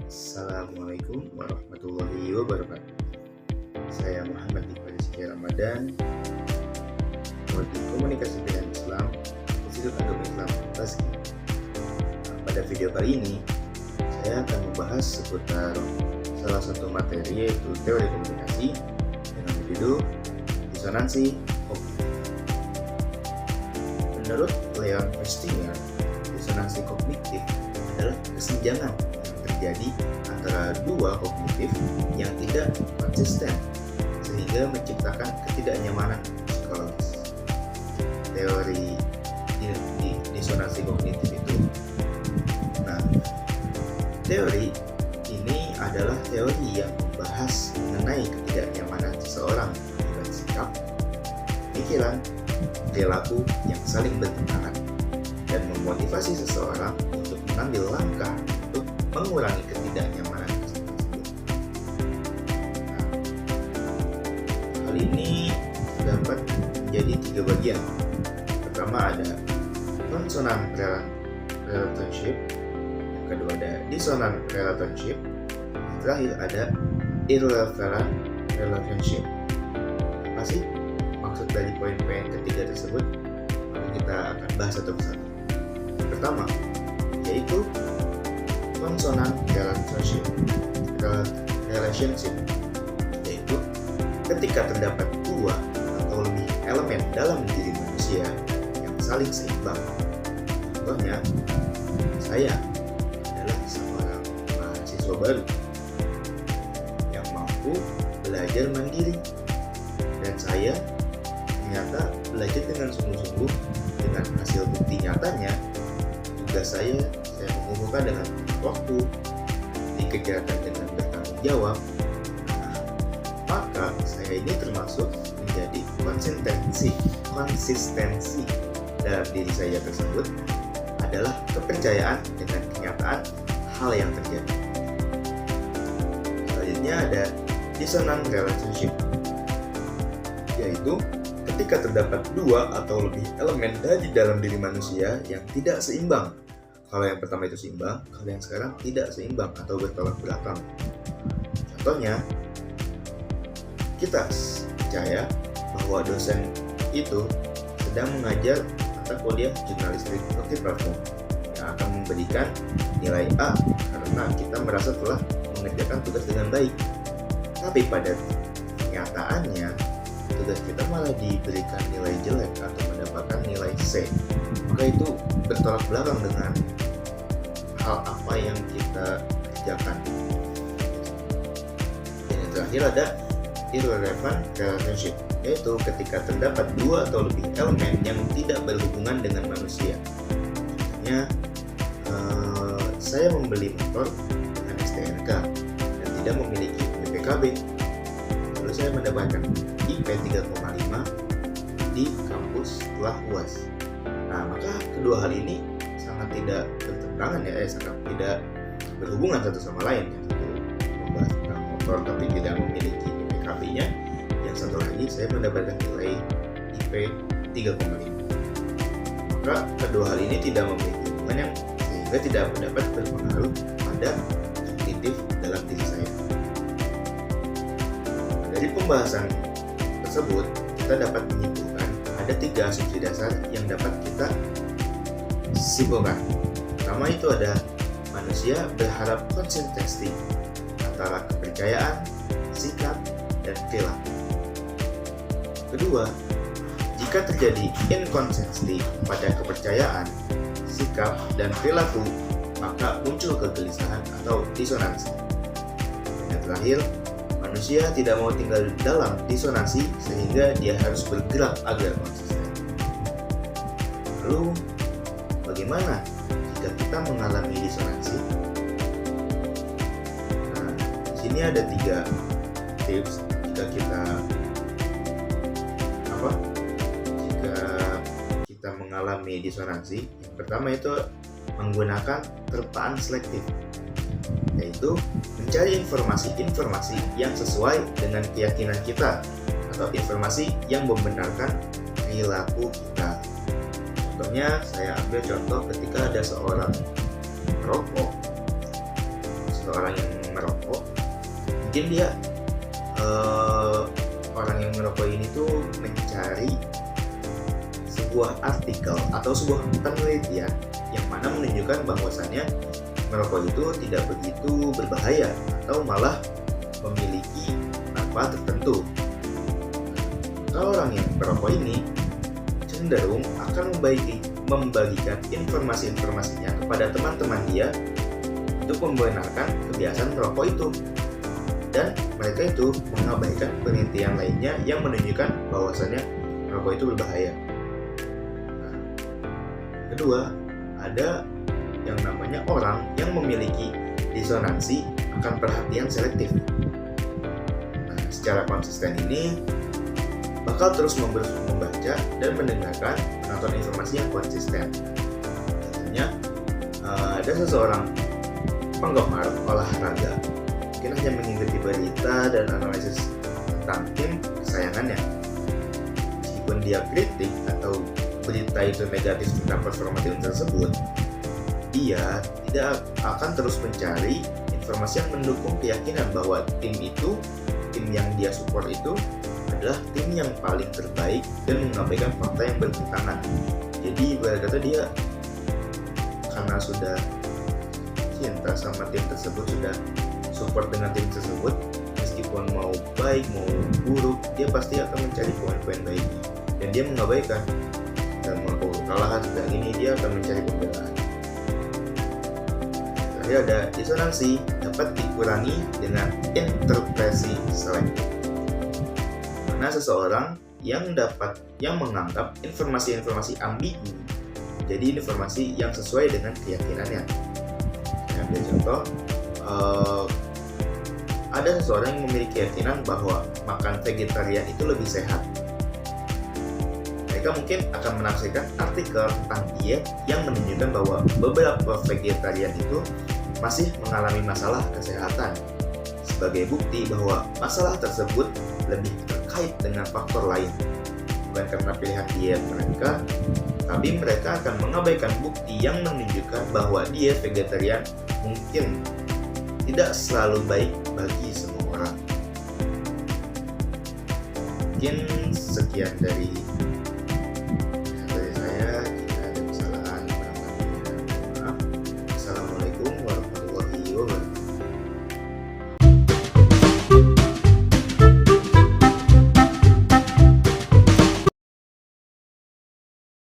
Assalamualaikum warahmatullahi wabarakatuh. Saya Muhammad Iqbal Rizky Ramadan, Prodi Komunikasi dengan Islam, Institut Agama Islam Taski. Pada video kali ini, saya akan membahas seputar salah satu materi, yaitu teori komunikasi dengan judul disonansi kognitif. Menurut Leon Festinger, disonansi kognitif adalah kesenjangan terjadi antara dua kognitif yang tidak konsisten sehingga menciptakan ketidaknyamanan psikologis. Teori disonansi kognitif itu, teori ini adalah teori yang membahas mengenai ketidaknyamanan seseorang akibat sikap, pikiran, perilaku yang saling bertentangan dan memotivasi seseorang untuk mengambil langkah untuk mengurangi ketidaknyamanan tersebut. Hal ini dapat menjadi 3 bagian. Pertama ada consonant relationship, yang kedua ada dissonant relationship, yang terakhir ada irrelevant relationship. Apa sih maksud dari poin-poin ketiga tersebut? Mari kita akan bahas satu persatu. Pertama, yaitu consonant relationship, yaitu ketika terdapat dua atau lebih elemen dalam diri manusia yang saling seimbang. Contohnya, saya adalah seorang mahasiswa baru yang mampu belajar mandiri, dan saya ternyata belajar dengan sungguh-sungguh. Dengan hasil bukti nyatanya, tugas saya mengumpulkan dengan waktu, dikerjakan dengan bertanggung jawab. Maka saya ini termasuk menjadi konsistensi dalam diri saya tersebut adalah kepercayaan dengan kenyataan hal yang terjadi. Selanjutnya ada dissonant relationship, yaitu ketika terdapat dua atau lebih elemen dari dalam diri manusia yang tidak seimbang. Kalau yang pertama itu seimbang, kalau yang sekarang tidak seimbang atau bertolak belakang. Contohnya, kita percaya bahwa dosen itu sedang mengajar mata kuliah jurnalistik multiplatform yang akan memberikan nilai A karena kita merasa telah mengerjakan tugas dengan baik. Tapi pada kenyataannya, tugas kita malah diberikan nilai jelek atau mendapatkan nilai C. Maka itu bertolak belakang dengan hal apa yang kita kerjakan. Dan yang terakhir ada irrelevant relationship, yaitu ketika terdapat dua atau lebih elemen yang tidak berhubungan dengan manusia. Contohnya, saya membeli motor dengan STNK dan tidak memiliki BPKB. Lalu saya mendapatkan IP 3,5 di kampus setelah UAS. Maka kedua hal ini sangat tidak bertentangan sangat tidak berhubungan satu sama lain. Yang satu membahas tentang motor tapi tidak memiliki BPKB-nya, yang satu lagi saya mendapatkan nilai IP 3,5. Maka kedua hal ini tidak memiliki hubungan yang sehingga tidak dapat berpengaruh pada kognitif dalam diri saya. Dari pembahasan tersebut, kita dapat menyimpulkan ada 3 asumsi dasar yang dapat kita simpulkan. Pertama itu ada manusia berharap konsistensi antara kepercayaan, sikap, dan perilaku. Kedua, jika terjadi inkonsistensi pada kepercayaan, sikap, dan perilaku, maka muncul kegelisahan atau disonansi. Yang terakhir, manusia tidak mau tinggal dalam disonansi sehingga dia harus bergerak agar konsisten. Lalu, bagaimana jika kita mengalami disonansi? Di sini ada 3 tips jika kita mengalami disonansi. Yang pertama itu menggunakan terpaan selektif, yaitu mencari informasi yang sesuai dengan keyakinan kita atau informasi yang membenarkan perilaku kita. Contohnya, saya ambil contoh ketika ada seorang perokok seseorang yang merokok, mungkin dia orang yang merokok ini tuh mencari sebuah artikel atau sebuah penelitian yang mana menunjukkan bahwasannya merokok itu tidak begitu berbahaya atau malah memiliki manfaat tertentu. Kalau orang yang merokok ini cenderung akan membagikan informasi-informasinya kepada teman-teman dia untuk membenarkan kebiasaan merokok itu, dan mereka itu mengabaikan penelitian lainnya yang menunjukkan bahwasannya merokok itu berbahaya. Nah, kedua, ada yang namanya orang yang memiliki disonansi akan perhatian selektif. Nah, secara konsisten ini bakal terus membaca dan mendengarkan menonton informasi yang konsisten. Misalnya, ada seseorang penggemar olahraga mungkin hanya mengikuti berita dan analisis tentang tim kesayangannya. Meskipun dia kritik atau berita itu negatif tentang performa tim tersebut, dia tidak akan terus mencari informasi yang mendukung keyakinan bahwa tim yang dia support itu adalah tim yang paling terbaik dan mengabaikan fakta yang bertentangan. Jadi berkata dia karena sudah cinta sama tim tersebut, sudah support dengan tim tersebut, meskipun mau baik mau buruk, dia pasti akan mencari poin-poin baiknya dan dia mengabaikan, dan mau kalah sedang ini dia akan mencari pembelaan. Terakhir ada disonansi, dapat dikurangi dengan interpretasi selektif. Mana seseorang yang menganggap informasi-informasi ambigu jadi informasi yang sesuai dengan keyakinannya. Ambil contoh, ada seseorang yang memiliki keyakinan bahwa makan vegetarian itu lebih sehat. Mereka mungkin akan menafsirkan artikel tentang diet yang menunjukkan bahwa beberapa vegetarian itu masih mengalami masalah kesehatan, sebagai bukti bahwa masalah tersebut lebih terkait dengan faktor lain, bukan karena pilihan diet mereka, tapi mereka akan mengabaikan bukti yang menunjukkan bahwa diet vegetarian mungkin tidak selalu baik bagi semua orang. Mungkin sekian dari